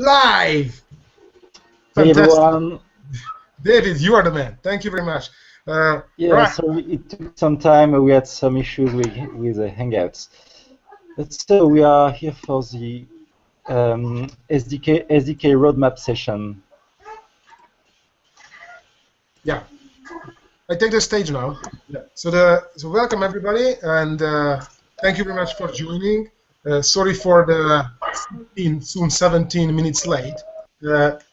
Live! Hey Fantastic. everyone. David, you are the man. Thank you very much. Yeah, Right. sorry, it took some time. We had some issues with the Hangouts. But so we are here for the SDK Roadmap session. Yeah. I take the stage now. Yeah. So welcome everybody, and thank you very much for joining. Sorry for the 16, soon 17 minutes late.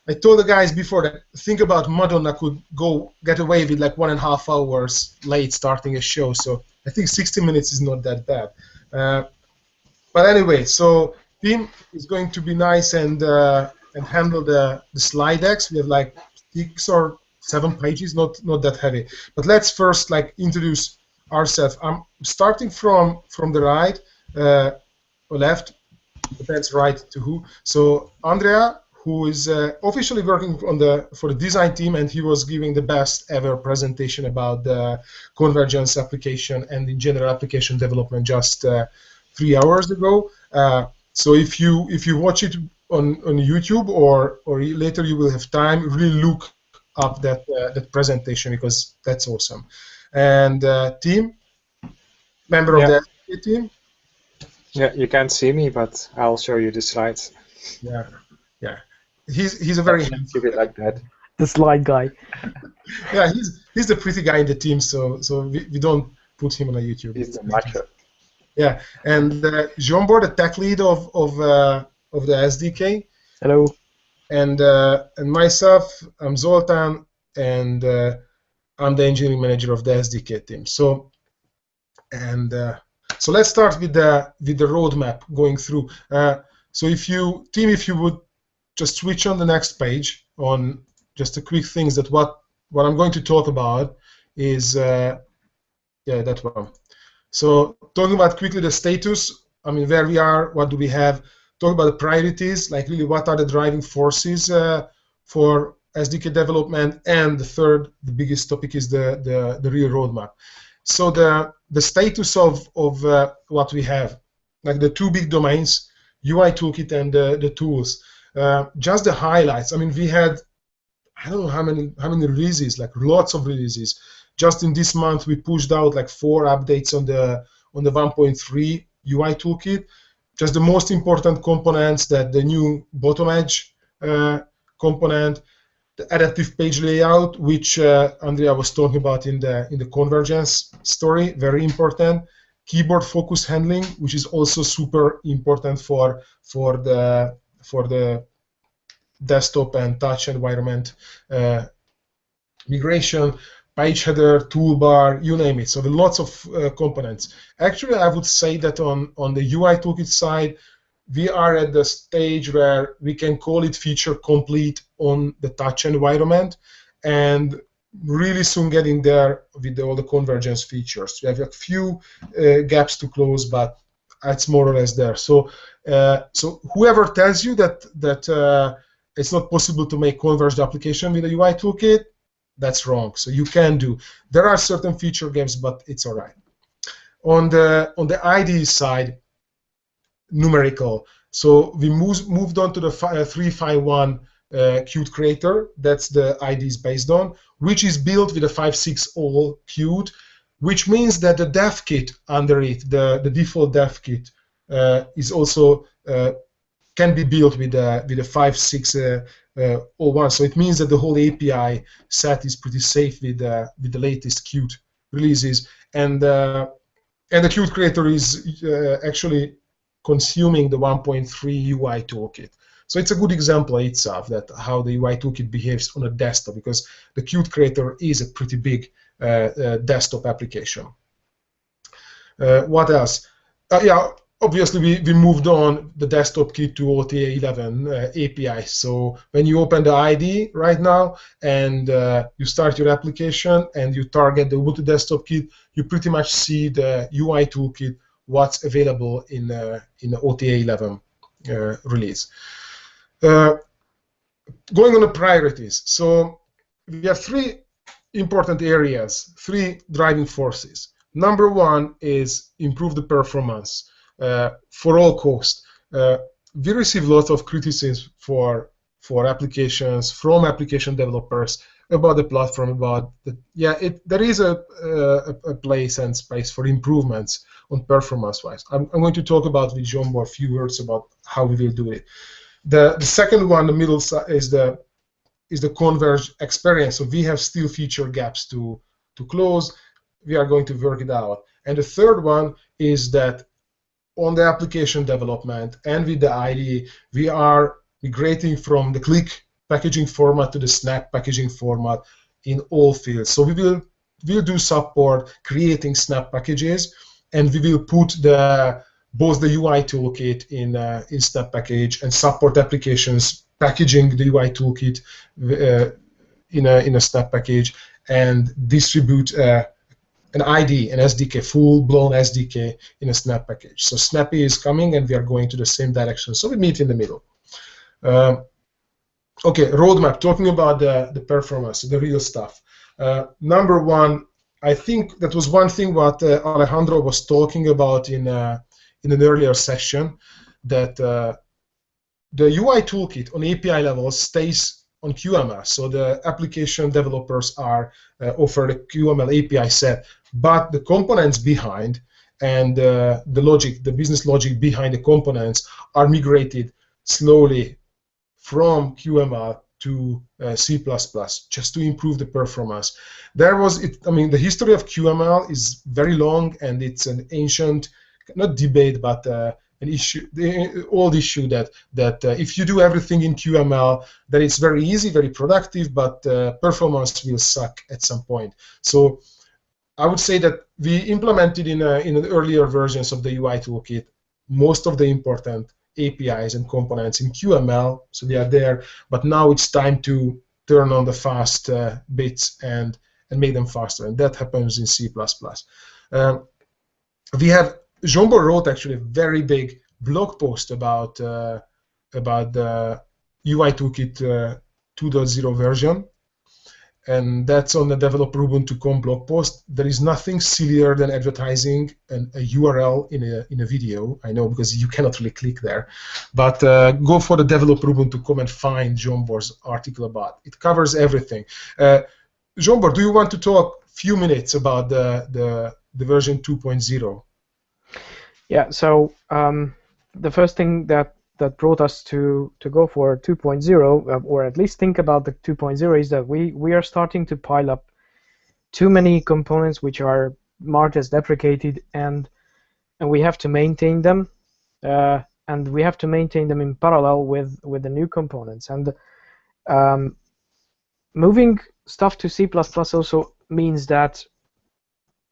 I told the guys before that think about Madonna could get away with like 1.5 hours late starting a show. So I think 60 minutes is not that bad. But anyway, so Tim is going to be nice and handle the slide decks. We have like 6 or 7 pages, not that heavy. But let's first like introduce ourselves. I'm starting from the right or left, depends right to who. So Andrea, who is officially working for the design team, and he was giving the best ever presentation about the convergence application and in general application development just 3 hours ago. So if you watch it on YouTube or later you will have time, really look up that presentation because that's awesome. And Tim, member of the SDK team. Yeah, you can't see me, but I'll show you the slides. Yeah. He's a very keep it like that. The slide guy. Yeah, he's the pretty guy in the team, so we don't put him on a YouTube. He's the macho. Yeah, and Jean-Bor, the tech lead of the SDK. Hello. And myself, I'm Zoltan, and I'm the engineering manager of the SDK team. So let's start with the roadmap going through. So if you would just switch on the next page on just a quick things that what I'm going to talk about is yeah, that one. So talking about quickly the status, I mean, where we are, what do we have, talk about the priorities, like really what are the driving forces for SDK development, and the biggest topic is the real roadmap. So the status of what we have, like the 2 big domains, UI toolkit and the tools. Just the highlights. I mean, we had, I don't know how many releases, like lots of releases. Just in this month, we pushed out like 4 updates on the 1.3 UI toolkit. Just the most important components, that the new bottom edge component, the adaptive page layout, which Andrea was talking about in the convergence story, very important. Keyboard focus handling, which is also super important for the desktop and touch environment migration, page header, toolbar, you name it. So there are lots of components. Actually, I would say that on the UI toolkit side, we are at the stage where we can call it feature complete on the touch environment, and really soon getting there with all the convergence features. We have a few gaps to close, but it's more or less there. So whoever tells you that it's not possible to make converged application with a UI toolkit, that's wrong. So you can do. There are certain feature gaps, but it's all right. On the IDE side, numerical. So we moved on to the 351 Qt creator. That's the IDE is based on, which is built with a 5.6 all Qt, which means that the dev kit under it, the default dev kit, is also can be built with a 5.6 So it means that the whole API set is pretty safe with the latest Qt releases, and the Qt creator is actually consuming the 1.3 UI toolkit. So it's a good example itself that how the UI toolkit behaves on a desktop, because the Qt creator is a pretty big desktop application. What else? Yeah, obviously we moved on the desktop kit to OTA 11 API. So when you open the IDE right now and you start your application and you target the Ubuntu desktop kit, you pretty much see the UI toolkit, what's available in the OTA 11 release. Going on the priorities. So we have 3 important areas, 3 driving forces. Number 1 is improve the performance for all costs. we receive lots of criticism for applications from application developers about the platform. About there is a place and space for improvements on performance-wise. I'm going to talk about with Zsombor a few words about how we will do it. The second one, the middle is the converged experience. So we have still feature gaps to close. We are going to work it out. And the third one is that on the application development and with the IDE, we are migrating from the click packaging format to the snap packaging format in all fields. So we'll do support creating snap packages, and we will put both the UI toolkit in snap package and support applications packaging the UI toolkit in a snap package, and distribute an ID, an SDK, full-blown SDK in a snap package. So Snappy is coming, and we are going to the same direction. So we meet in the middle. Okay, roadmap, talking about the performance, the real stuff. Number one, I think that was one thing what Alejandro was talking about in an earlier session, that the UI toolkit on API level stays on QML. So the application developers are offered a QML API set, but the components behind and the logic, the business logic behind the components are migrated slowly from QML to C++, just to improve the performance. The history of QML is very long, and it's an ancient, not debate, but an issue, the old issue that if you do everything in QML, then it's very easy, very productive, but performance will suck at some point. So I would say that we implemented in the earlier versions of the UI toolkit most of the important APIs and components in QML, so they are there. But now it's time to turn on the fast bits and make them faster, and that happens in C++. Zsombor wrote actually a very big blog post about the UI toolkit 2.0 version, and that's on the developer Ubuntu.com blog post. There is nothing sillier than advertising a URL in a video. I know, because you cannot really click there, but go for the developer Ubuntu.com and find Zsombor's article about it. It covers everything. Zsombor, do you want to talk a few minutes about the version 2.0? Yeah, so the first thing that brought us to go for 2.0, or at least think about the 2.0, is that we are starting to pile up too many components which are marked as deprecated, and we have to maintain them, and we have to maintain them in parallel with the new components. And moving stuff to C++ also means that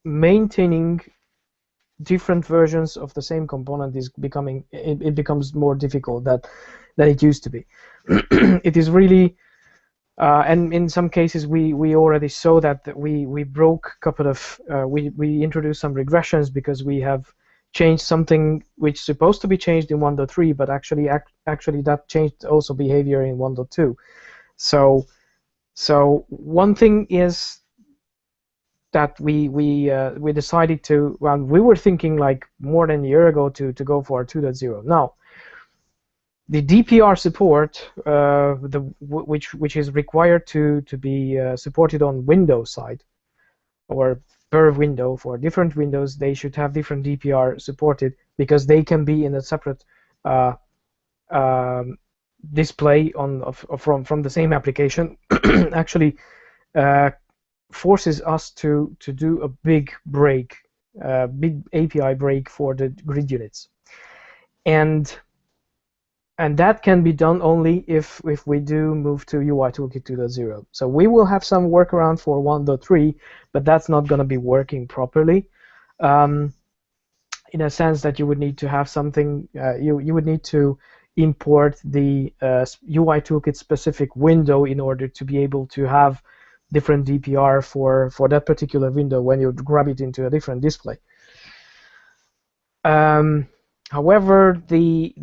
maintaining different versions of the same component is it becomes more difficult than it used to be. It is really, and in some cases we already saw that we broke a couple of we introduced some regressions because we have changed something which is supposed to be changed in 1.3, but actually that changed also behavior in 1.2. So one thing is that we decided to, well, we were thinking like more than a year ago to go for 2.0. Now, the DPR support, which is required to be supported on Windows side, or per window for different windows, they should have different DPR supported, because they can be in a separate display from the same application. Actually, forces us to do a big break, big API break for the grid units, and that can be done only if we do move to UI Toolkit 2.0. So we will have some workaround for 1.3, but that's not going to be working properly, in a sense that you would need to have something. You would need to import the UI Toolkit specific window in order to be able to have different DPR for that particular window when you grab it into a different display. However, the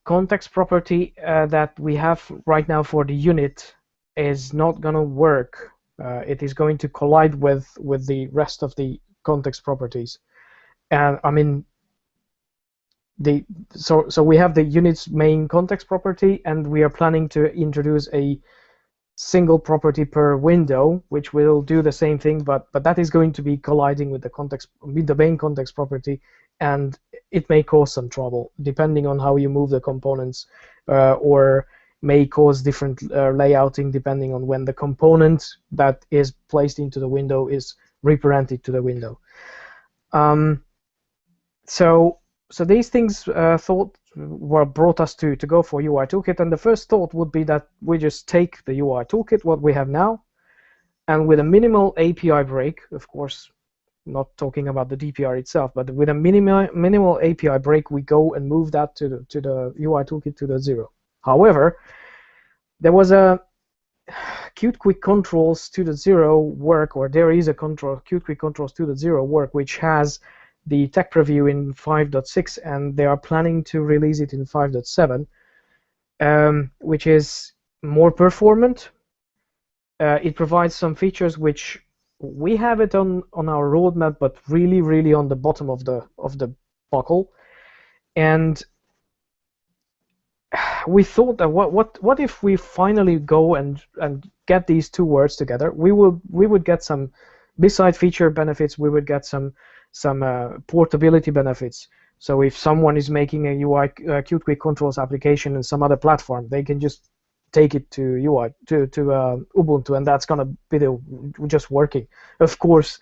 context property that we have right now for the unit is not going to work. It is going to collide with the rest of the context properties. And I mean, so we have the unit's main context property, and we are planning to introduce a single property per window, which will do the same thing, but that is going to be colliding with the main context property, and it may cause some trouble depending on how you move the components, or may cause different layouting depending on when the component that is placed into the window is represented to the window. So these things brought us to go for UI Toolkit, and the first thought would be that we just take the UI Toolkit, what we have now, and with a minimal API break, of course, not talking about the DPR itself, but with a minimal API break, we go and move that to the UI Toolkit to the 0. However, there was a Qt Quick Controls to the 0 work, or there is a Qt Quick Controls to the 0 work, which has the tech preview in 5.6, and they are planning to release it in 5.7, which is more performant. It provides some features which we have it on our roadmap, but really on the bottom of the buckle. And we thought that what if we finally go and get these two words together? We would get some, beside feature benefits, we would get some portability benefits. So if someone is making a UI Qt Quick Controls application in some other platform, they can just take it to UI to Ubuntu, and that's gonna be just working. Of course,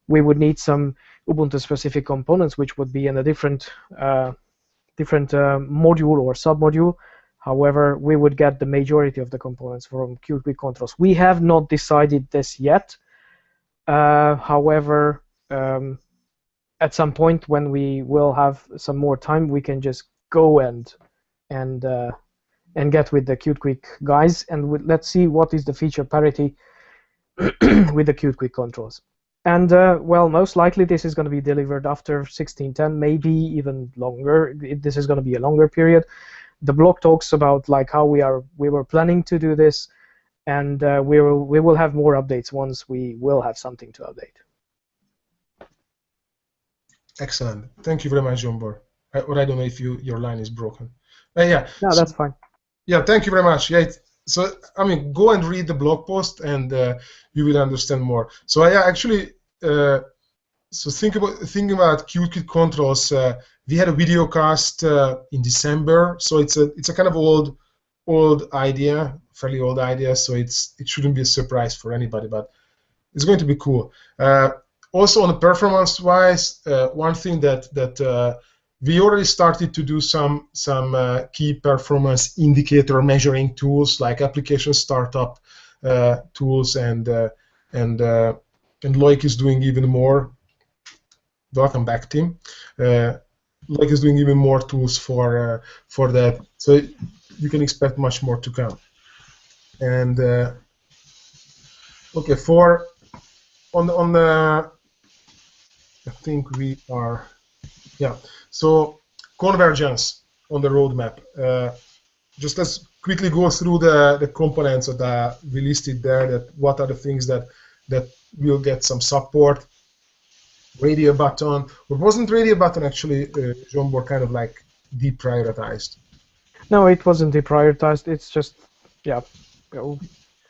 we would need some Ubuntu specific components, which would be in a different module or submodule. However, we would get the majority of the components from Qt Quick Controls. We have not decided this yet. However, at some point when we will have some more time, we can just go and get with the Qt Quick guys, and let's see what is the feature parity with the Qt Quick Controls. And well, most likely this is going to be delivered after 16.10, maybe even longer. This is going to be a longer period. The blog talks about like how we were planning to do this, and we will have more updates once we will have something to update. Excellent. Thank you very much, John Bor. Or I don't know if your line is broken. Yeah. No, that's fine. Yeah, thank you very much. Yeah, so I mean, go and read the blog post, and you will understand more. So yeah, actually, so thinking about Qt Quick Controls. We had a video cast in December, so it's a kind of old idea, fairly old idea. So it shouldn't be a surprise for anybody, but it's going to be cool. Also, on the performance-wise, one thing that we already started to do some key performance indicator measuring tools like application startup tools, and Loic is doing even more. Welcome back, Tim. Loic is doing even more tools for that, so you can expect much more to come. And okay, on the I think we are, yeah. So convergence on the roadmap. Just let's quickly go through the components that we listed there. That what are the things that will get some support. Radio button, or wasn't radio button actually, John Bor, kind of like deprioritized? No, it wasn't deprioritized. It's just, yeah, we're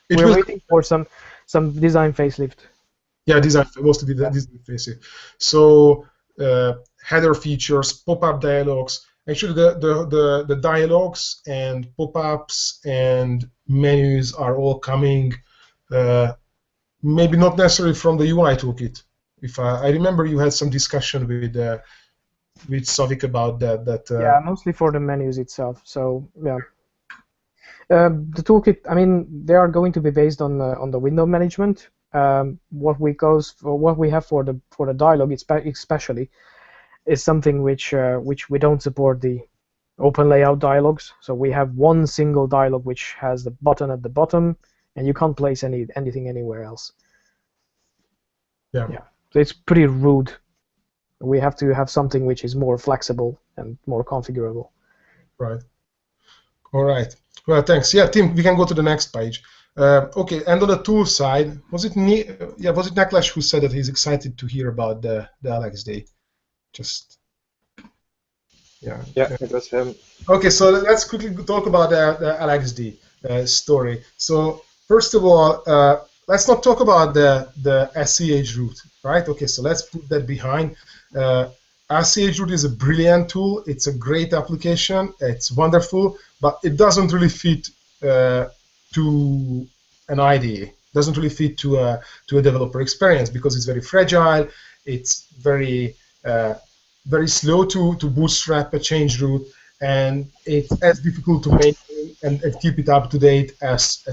waiting for some design facelift. Yeah, design, mostly design facelift. So header features, pop-up dialogues. Actually, the dialogues and pop-ups and menus are all coming. Maybe not necessarily from the UI toolkit. If I remember, you had some discussion with Savik about that. Yeah, mostly for the menus itself. So yeah, the toolkit. I mean, they are going to be based on the window management. What we have for the dialogue, especially, is something which we don't support the open layout dialogues. So we have one single dialogue which has the button at the bottom, and you can't place anything anywhere else. Yeah. So it's pretty rude. We have to have something which is more flexible and more configurable. Right. All right. Well, thanks. Yeah, Tim, we can go to the next page. Okay, and on the tool side, was it Neklash who said that he's excited to hear about the Alex Day? Just Yeah. Yeah, it was him. Okay, so let's quickly talk about the LXD story. So first of all, let's not talk about the SCH root, right? Okay, so let's put that behind. SCH root is a brilliant tool. It's a great application. It's wonderful, but it doesn't really fit to an IDE. Doesn't really fit to a developer experience because it's very fragile. It's very slow to bootstrap a change root, and it's as difficult to maintain and keep it up to date as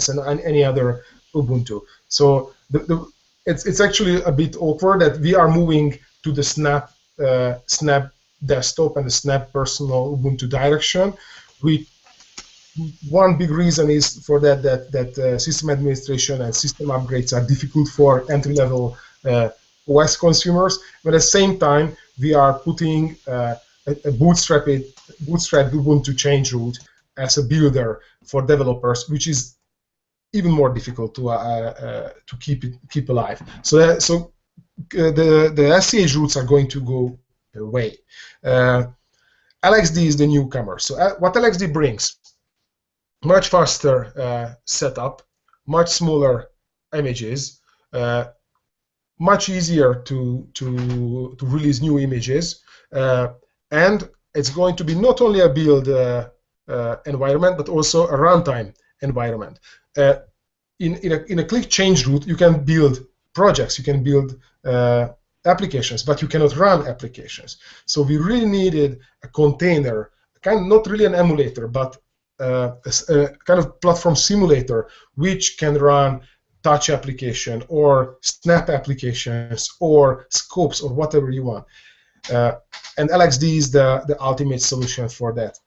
any other Ubuntu. So it's actually a bit awkward that we are moving to the Snap desktop and the Snap personal Ubuntu direction. One big reason is for that system administration and system upgrades are difficult for entry-level OS consumers. But at the same time, we are putting a bootstrapped Ubuntu change root as a builder for developers, which is even more difficult to keep alive. So the SCH roots are going to go away. LXD is the newcomer. So what LXD brings? Much faster setup, much smaller images, much easier to release new images, and it's going to be not only a build environment but also a runtime environment. In a click change root, you can build projects, you can build applications, but you cannot run applications. So we really needed a container, not really an emulator, but a kind of platform simulator which can run touch application or snap applications or scopes or whatever you want. And LXD is the ultimate solution for that.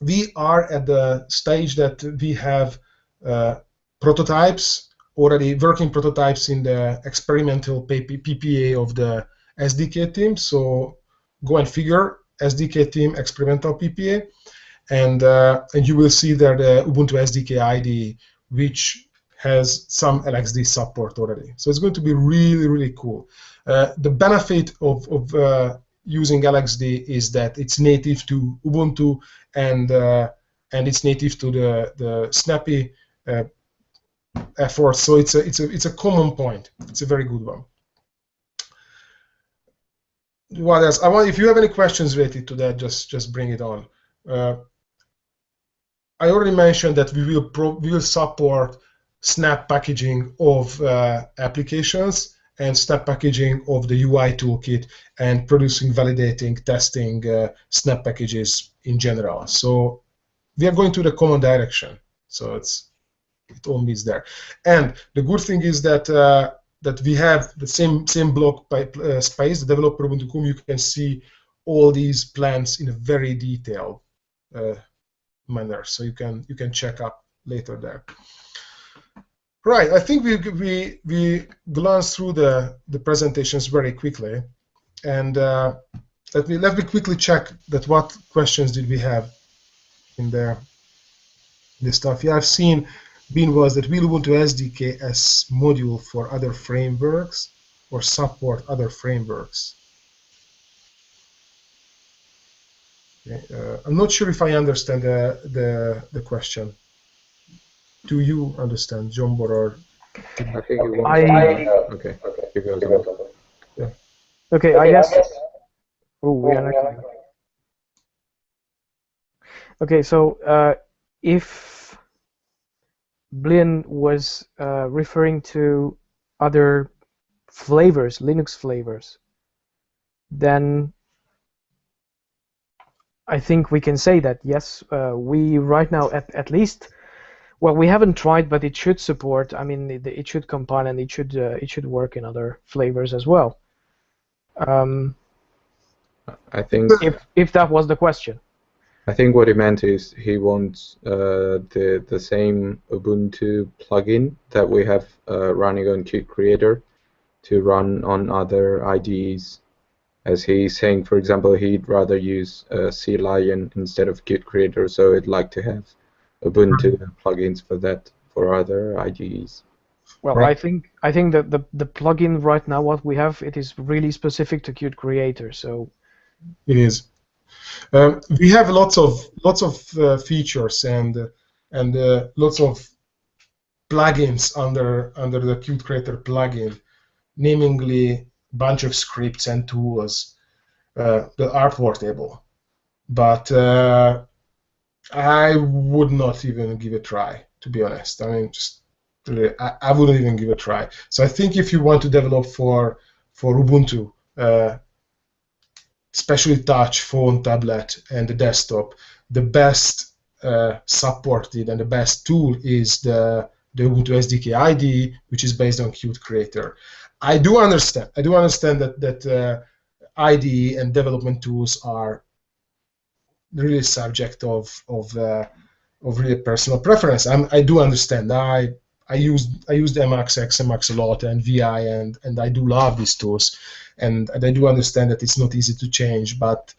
We are at the stage that we have prototypes, already working prototypes in the experimental PPA of the SDK team. So go and figure, SDK team experimental PPA. And you will see there the Ubuntu SDK IDE, which has some LXD support already. So it's going to be really, really cool. The benefit of using LXD is that it's native to Ubuntu and it's native to the Snappy effort. So it's a common point. It's a very good one. What else? If you have any questions related to that, just bring it on. I already mentioned that we will support snap packaging of applications and snap packaging of the UI toolkit and producing, validating, testing snap packages in general. So we are going to the common direction. So it all meets there. And the good thing is that that we have the same block space, the developer Ubuntu.com. You can see all these plans in a very detailed manner, so you can check up later there. Right, I think we glanced through the presentations very quickly, and let me quickly check that what questions did we have in there. This stuff. Yeah, I've seen was that will Ubuntu SDK as module for other frameworks or support other frameworks. Okay, I'm not sure if I understand the question. Do you understand, John Boror? I think it was. Okay. You go, John. Yeah. Okay, I guess. Oh, we are not. Okay, so if Blin was referring to other flavors, Linux flavors, then I think we can say that yes, we right now at least, well, we haven't tried, but it should support. I mean, it should compile and it should work in other flavors as well. I think if that was the question. I think what he meant is he wants the same Ubuntu plugin that we have running on Qt Creator to run on other IDEs. As he's saying, for example, he'd rather use Sea Lion instead of Qt Creator, so he'd like to have Ubuntu plugins for that for other IDEs. Well, right. I think that the plugin right now what we have, it is really specific to Qt Creator, so it is. We have lots of features and lots of plugins under the Qt Creator plugin, namely bunch of scripts and tools that are portable. But I would not even give it a try, to be honest. I mean, just really, I wouldn't even give it a try. So I think if you want to develop for Ubuntu, especially touch, phone, tablet, and the desktop, the best supported and the best tool is the Ubuntu SDK IDE, which is based on Qt Creator. I do understand that IDE and development tools are really subject of really personal preference. I do understand. I used Emacs, Xemacs a lot, and VI, and I do love these tools, and I do understand that it's not easy to change. But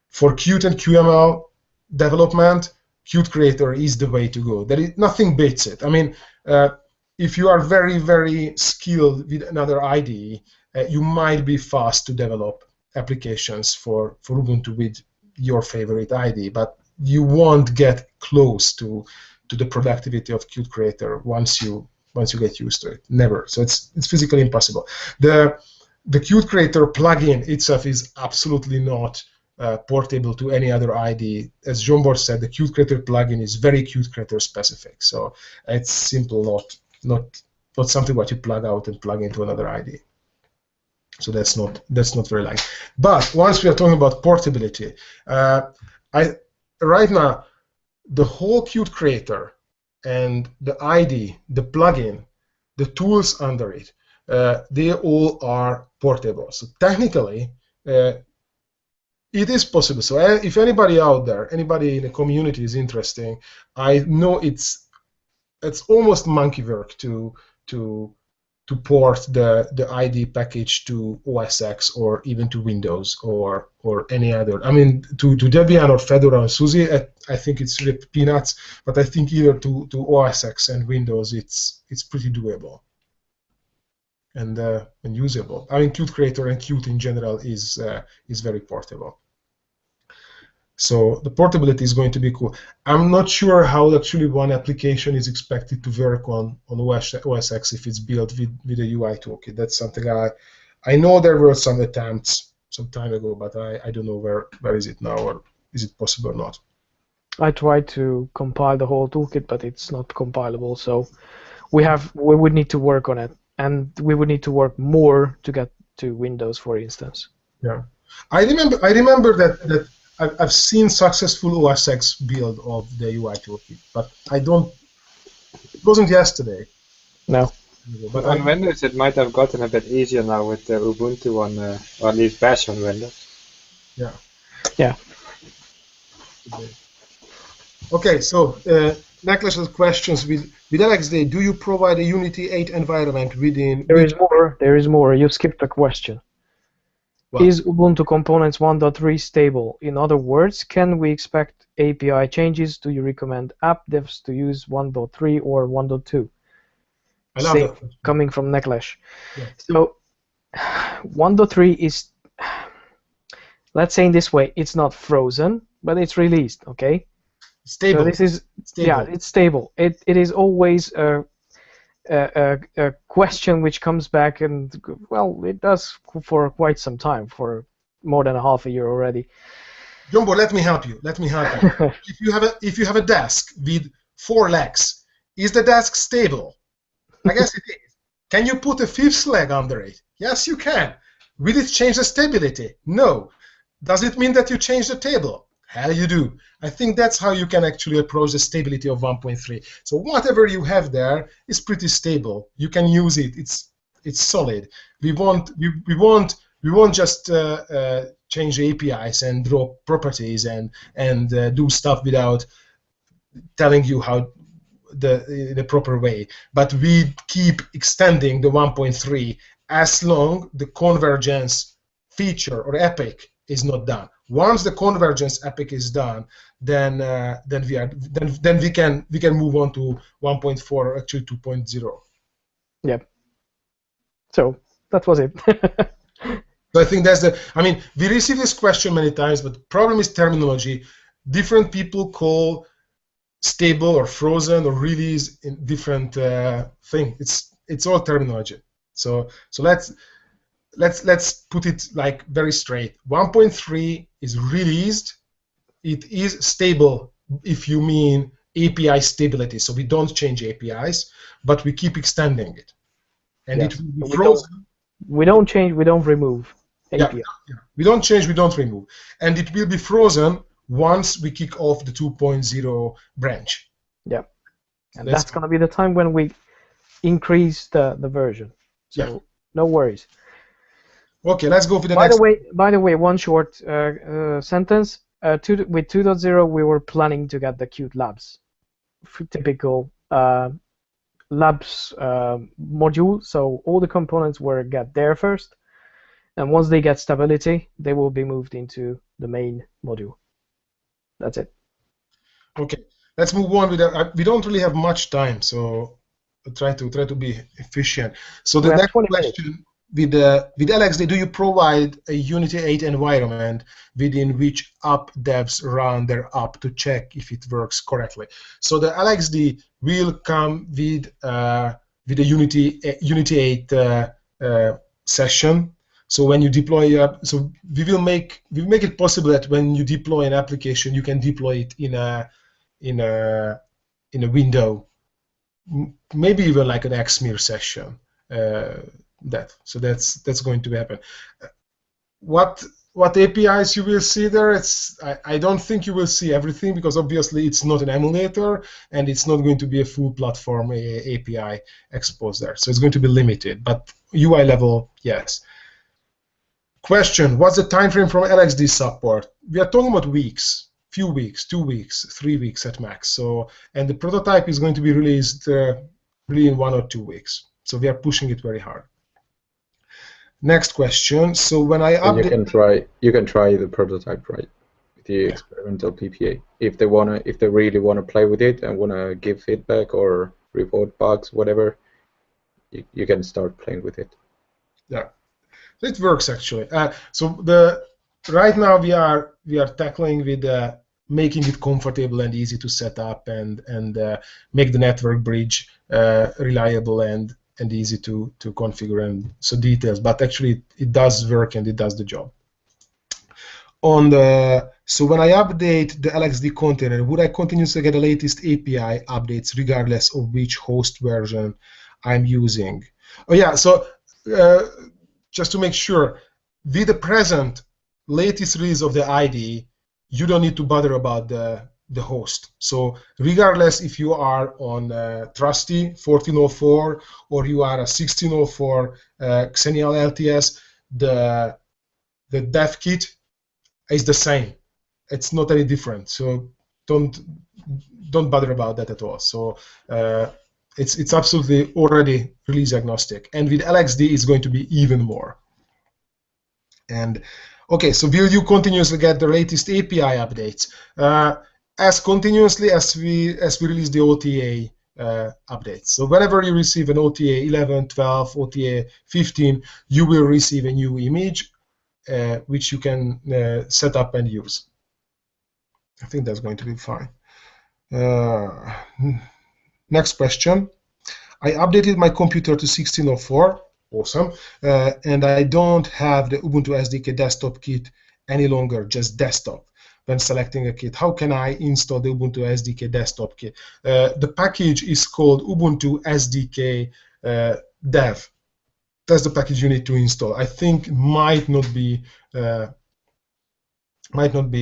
for Qt and QML development, Qt Creator is the way to go. There is nothing beats it. I mean, if you are very, very skilled with another IDE, you might be fast to develop applications for Ubuntu with your favorite IDE, but you won't get close to the productivity of Qt Creator once you get used to it. Never. So it's physically impossible. The Qt Creator plugin itself is absolutely not portable to any other IDE. As Zsombor said, the Qt Creator plugin is very Qt Creator specific. So it's simple, not something what you plug out and plug into another IDE. So that's not very likely. But once we are talking about portability, right now the whole Qt Creator and the IDE, the plugin, the tools under it, they all are portable. So technically, it is possible. So if anybody out there, anybody in the community is interested, I know it's almost monkey work to port the IDE package to OS X or even to Windows or any other. I mean, to Debian or Fedora or SUSE, I think it's really peanuts. But I think either to OS X and Windows, it's pretty doable and usable. I mean, Qt Creator and Qt in general is very portable. So the portability is going to be cool. I'm not sure how actually one application is expected to work on OS X if it's built with a UI toolkit. That's something I know there were some attempts some time ago, but I don't know where is it now, or is it possible or not. I tried to compile the whole toolkit, but it's not compilable. So we would need to work on it, and we would need to work more to get to Windows, for instance. Yeah, I remember that I've seen successful OS X build of the UI toolkit, but it wasn't yesterday. No. But on Windows, it might have gotten a bit easier now with Ubuntu on, or at least Bash on Windows. Yeah. Yeah. Okay, so Necklace has questions with LXD. Do you provide a Unity 8 environment within? There is more. There is more. You skipped a question. Well, is Ubuntu Components 1.3 stable? In other words, can we expect API changes? Do you recommend app devs to use 1.3 or 1.2? I love that. Coming from Necklash. Yeah. So 1.3 is, let's say in this way, it's not frozen, but it's released, okay? Stable. So this is stable. Yeah, it's stable. It is always a question which comes back, and well, it does for quite some time, for more than a half a year already. Zsombor, let me help you. If you have a desk with 4 legs, is the desk stable? I guess it is. Can you put a 5th leg under it? Yes, you can. Will it change the stability? No. Does it mean that you change the table? Hell, you do. I think that's how you can actually approach the stability of 1.3. So whatever you have there is pretty stable. You can use it. It's solid. We won't just change the APIs and draw properties and do stuff without telling you how the proper way. But we keep extending the 1.3 as long the convergence feature or epic is not done. Once the convergence epic is done, then we can move on to 1.4 or actually 2.0. Yep. So that was it. So I think that's the. I mean, we receive this question many times, but the problem is terminology. Different people call stable or frozen or release in different thing. It's all terminology. So let's put it like very straight. 1.3 is released. It is stable if you mean API stability. So we don't change APIs, but we keep extending it, and Yes. it will be We frozen. We don't change, we don't remove Yeah, API. yeah. We don't change, we don't remove. And it will be frozen once we kick off the 2.0 branch. Yeah. And that's going to be the time when we increase the version. So Yeah. no worries. Okay, let's go for the next. By the way, one short sentence. With 2.0, we were planning to get the Qt Labs, typical Labs module. So all the components will get there first, and once they get stability, they will be moved into the main module. That's it. Okay, let's move on with that. We don't really have much time, so I'll try to be efficient. So the next question with LXD, do you provide a Unity 8 environment within which app devs run their app to check if it works correctly? So the LXD will come with a Unity 8 session. So when you deploy so we will make it possible that when you deploy an application, you can deploy it in a window, maybe even like an XMIR session. So that's going to happen. What APIs you will see there? I don't think you will see everything, because obviously it's not an emulator and it's not going to be a full platform API exposed there. So it's going to be limited, but UI level, yes. Question: what's the time frame from LXD support? We are talking about weeks. Few weeks, 2 weeks, 3 weeks at max. So, and the prototype is going to be released really in 1 or 2 weeks. So we are pushing it very hard. Next question. So when I update, you can try the prototype, right, with the experimental PPA. If they really wanna play with it and wanna give feedback or report bugs, whatever, you can start playing with it. Yeah, it works actually. So right now we are tackling with making it comfortable and easy to set up and make the network bridge reliable and easy to configure, and so details. But actually it does work and it does the job. So when I update the LXD container, would I continuously get the latest API updates regardless of which host version I'm using? Oh yeah, so just to make sure, with the present latest release of the IDE, you don't need to bother about the host. So regardless if you are on Trusty 1404 or you are a 1604 Xenial LTS, the dev kit is the same. It's not any different. So don't bother about that at all. So it's absolutely already release agnostic, and with LXD it's going to be even more. And okay, so will you continuously get the latest API updates as continuously as we release the OTA updates? So whenever you receive an OTA 11, 12, OTA 15, you will receive a new image which you can set up and use. I think that's going to be fine. Next question. I updated my computer to 1604. Awesome. And I don't have the Ubuntu SDK desktop kit any longer, just desktop. When selecting a kit, how can I install the Ubuntu SDK desktop kit? The package is called Ubuntu SDK dev. That's the package you need to install. I think it might not be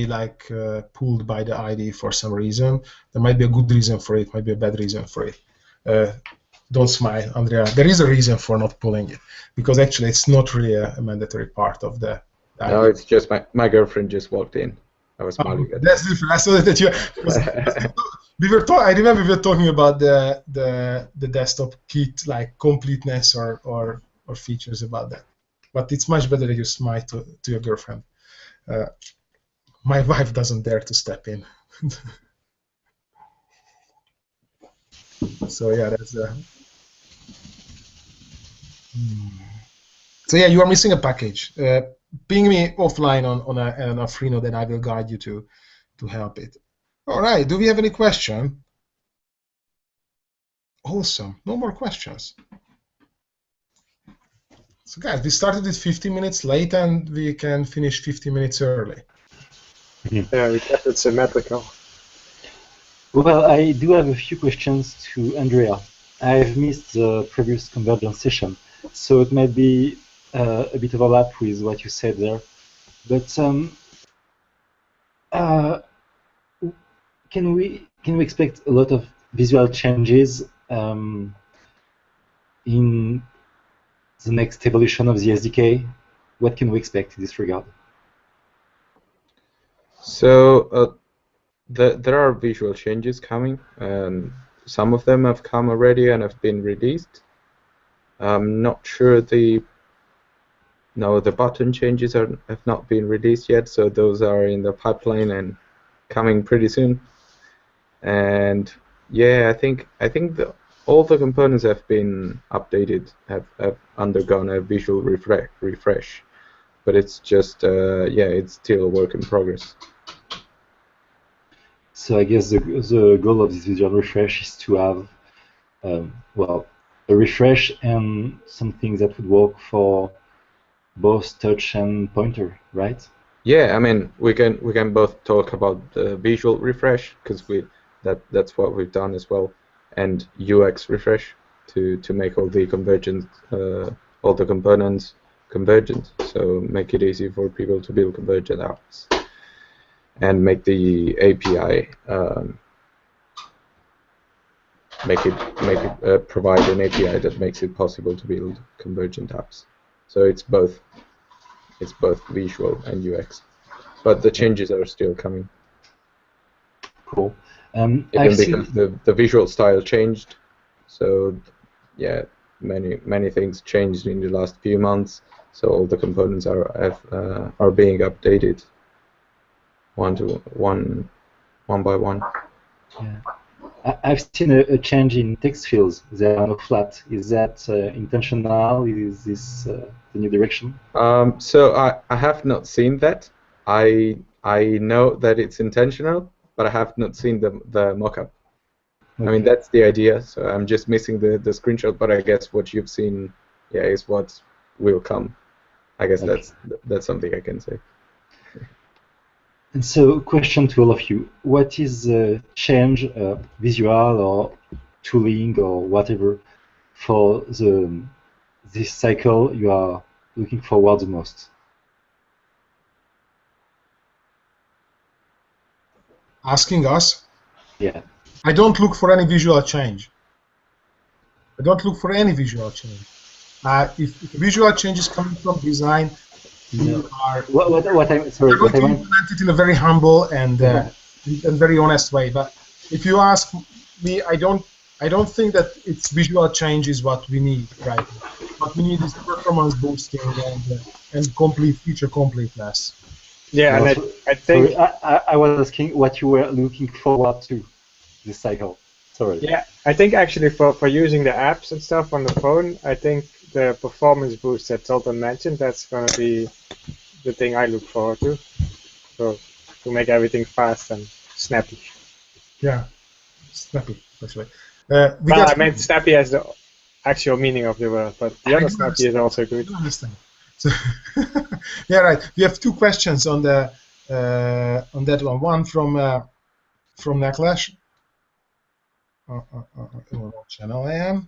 like pulled by the IDE for some reason. There might be a good reason for it, might be a bad reason for it. Don't smile, Andrea. There is a reason for not pulling it, because actually it's not really a mandatory part of the IDE. No, it's just my girlfriend just walked in. I was smiling at that's different. I saw that you. I remember we were talking about the desktop kit, like completeness or features about that. But it's much better that you smile to your girlfriend. My wife doesn't dare to step in. So yeah, that's So yeah, you are missing a package. ping me offline on a free node, and I will guide you to help it. All right. Do we have any question? Awesome. No more questions. So guys, we started it 15 minutes late, and we can finish 15 minutes early. Yeah, we kept it symmetrical. Well, I do have a few questions to Andrea. I've missed the previous convergence session, so it might be a bit overlap with what you said there. But can we expect a lot of visual changes in the next evolution of the SDK? What can we expect in this regard? So there are visual changes coming, and some of them have come already and have been released. I'm not sure the button changes have not been released yet, so those are in the pipeline and coming pretty soon. And yeah, I think all the components have been updated, have undergone a visual refresh, but it's just yeah, it's still a work in progress. So I guess the goal of this visual refresh is to have well, a refresh and something that would work for both touch and pointer, right? Yeah, I mean we can both talk about the visual refresh, because that's what we've done as well, and UX refresh to make all the convergent all the components convergent, so make it easy for people to build convergent apps, and make the API provide an API that makes it possible to build convergent apps. So it's both visual and UX, but the changes are still coming. Cool. Even because the visual style changed, so yeah, many things changed in the last few months. So all the components are being updated one by one. Yeah. I've seen a change in text fields. They are now flat. Is that intentional? Is this the new direction? So I have not seen that. I know that it's intentional, but I have not seen the mockup. Okay. I mean, that's the idea. So I'm just missing the screenshot, but I guess what you've seen, yeah, is what will come. I guess that's something I can say. And so, question to all of you: what is the change, visual or tooling or whatever, for this cycle you are looking forward the most? Asking us? Yeah. I don't look for any visual change. I don't look for any visual change. If visual change is coming from design, No. we're going to implement it in a very humble and very honest way. But if you ask me, I don't think that it's visual change is what we need right now. What we need is performance boosting and complete feature completeness. Yeah, and I think I was asking what you were looking forward to this cycle. Sorry. Yeah, I think actually for using the apps and stuff on the phone, I think the performance boost that Zoltan mentioned, that's going to be the thing I look forward to. So to make everything fast and snappy. Yeah, snappy. That's right. I meant snappy as the actual meaning of the word, but the other snappy is also good. I understand. So yeah, right. We have two questions on the on that one. One from Necklash. What channel I am?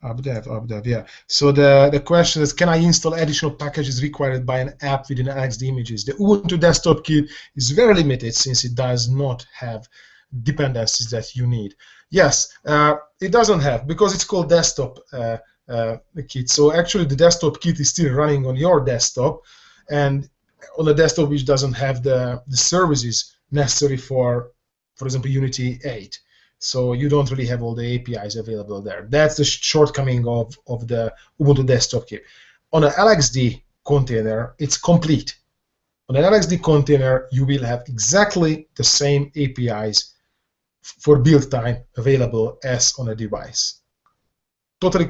Updev, yeah. So the question is, can I install additional packages required by an app within LXD images? The Ubuntu Desktop Kit is very limited since it does not have dependencies that you need. Yes, it doesn't have, because it's called Desktop Kit. So actually the Desktop Kit is still running on your desktop, and on a desktop which doesn't have the services necessary for example, Unity 8. So you don't really have all the APIs available there. That's the shortcoming of the Ubuntu Desktop Kit. On an LXD container, it's complete. On an LXD container, you will have exactly the same APIs for build time available as on a device. totally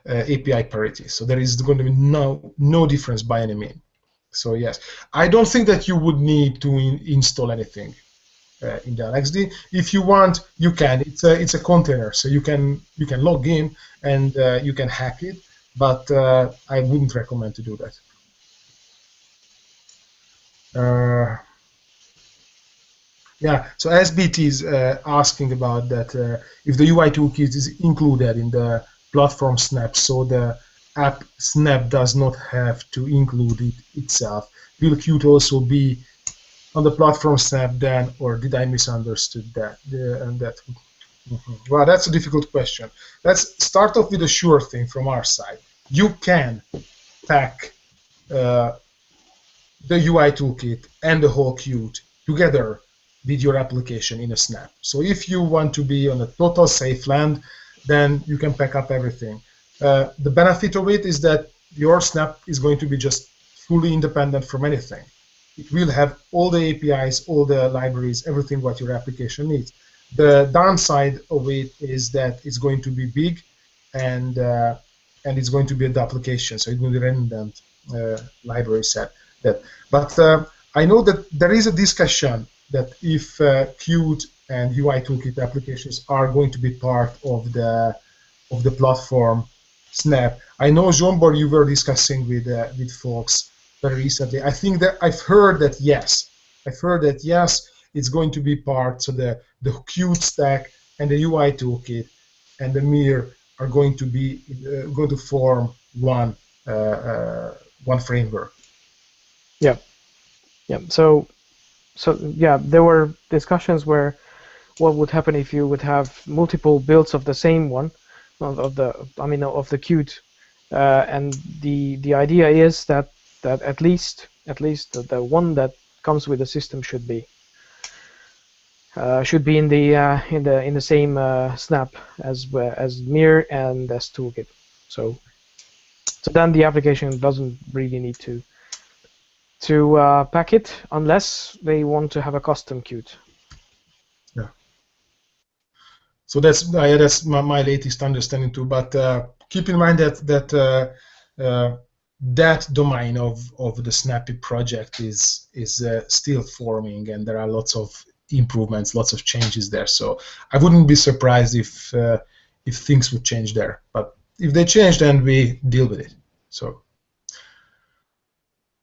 API parity. So there is going to be no difference by any means. So yes, I don't think that you would need to install anything in the LXD. If you want, you can. It's a container, so you can log in and you can hack it. But I wouldn't recommend to do that. Yeah, so SBT is asking about that if the UI toolkit is included in the platform snap, so the app snap does not have to include it itself. Will Qt also be on the platform snap then, or did I misunderstood that? Well, that's a difficult question. Let's start off with a sure thing from our side. You can pack the UI toolkit and the whole Qt together with your application in a snap. So if you want to be on a total safe land, then you can pack up everything. The benefit of it is that your snap is going to be just fully independent from anything. It will have all the APIs, all the libraries, everything what your application needs. The downside of it is that it's going to be big, and it's going to be a duplication, so it will be redundant library set. But I know that there is a discussion that if Qt and UI toolkit applications are going to be part of the platform snap. I know, Jean-Bor, you were discussing with folks very recently. I think that I've heard that yes. I've heard that yes, it's going to be part. So the Qt stack and the UI toolkit and the Mir are going to be going to form one framework. Yeah. So yeah, there were discussions where what would happen if you would have multiple builds of the same one, of the Qt, and the idea is that at least the one that comes with the system should be in the same snap as Mir and as toolkit. So then the application doesn't really need to pack it unless they want to have a custom Qt. Yeah. So that's my latest understanding too. But keep in mind that that domain of the Snappy project is still forming, and there are lots of improvements, lots of changes there. So I wouldn't be surprised if things would change there. But if they change, then we deal with it. So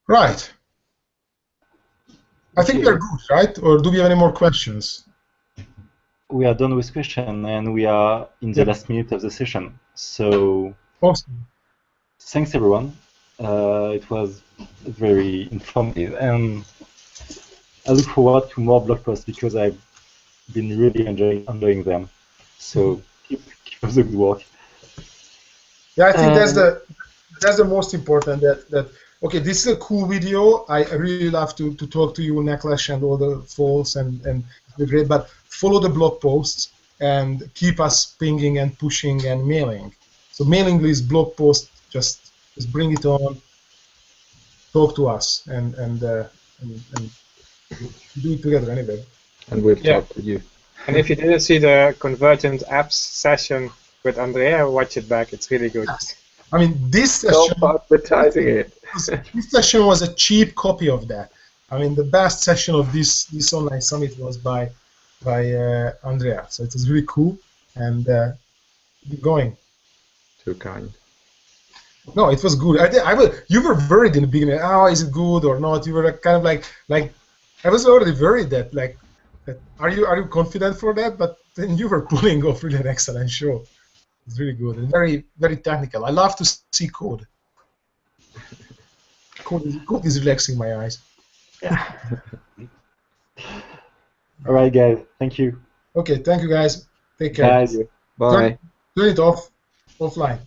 right. I think we're good, right? Or do we have any more questions? We are done with questions, and we are in the last minute of the session. So awesome. Thanks, everyone. It was very informative, and I look forward to more blog posts because I've been really enjoying them. So keep up the good work. Yeah, I think that's the most important. That okay, this is a cool video. I really love to talk to you, Nekles, and all the folks, and it's great. But follow the blog posts and keep us pinging and pushing and mailing. So mailing list, blog post, just bring it on. Talk to us and do it together anyway. And we'll talk to you. And if you didn't see the Convergent Apps session with Andrea, watch it back. It's really good. Yes. I mean, this session. Stop advertising it. This session was a cheap copy of that. I mean, the best session of this online summit was by Andrea. So it was really cool, and keep going. Too kind. No, it was good. You were worried in the beginning. Oh, is it good or not? You were kind of like I was already worried that are you confident for that? But then you were pulling off really an excellent show. It's really good and very, very technical. I love to see code. Code is relaxing my eyes. Yeah. All right, guys. Thank you. Okay, thank you, guys. Take care. Guys. Bye. Turn it off. Offline.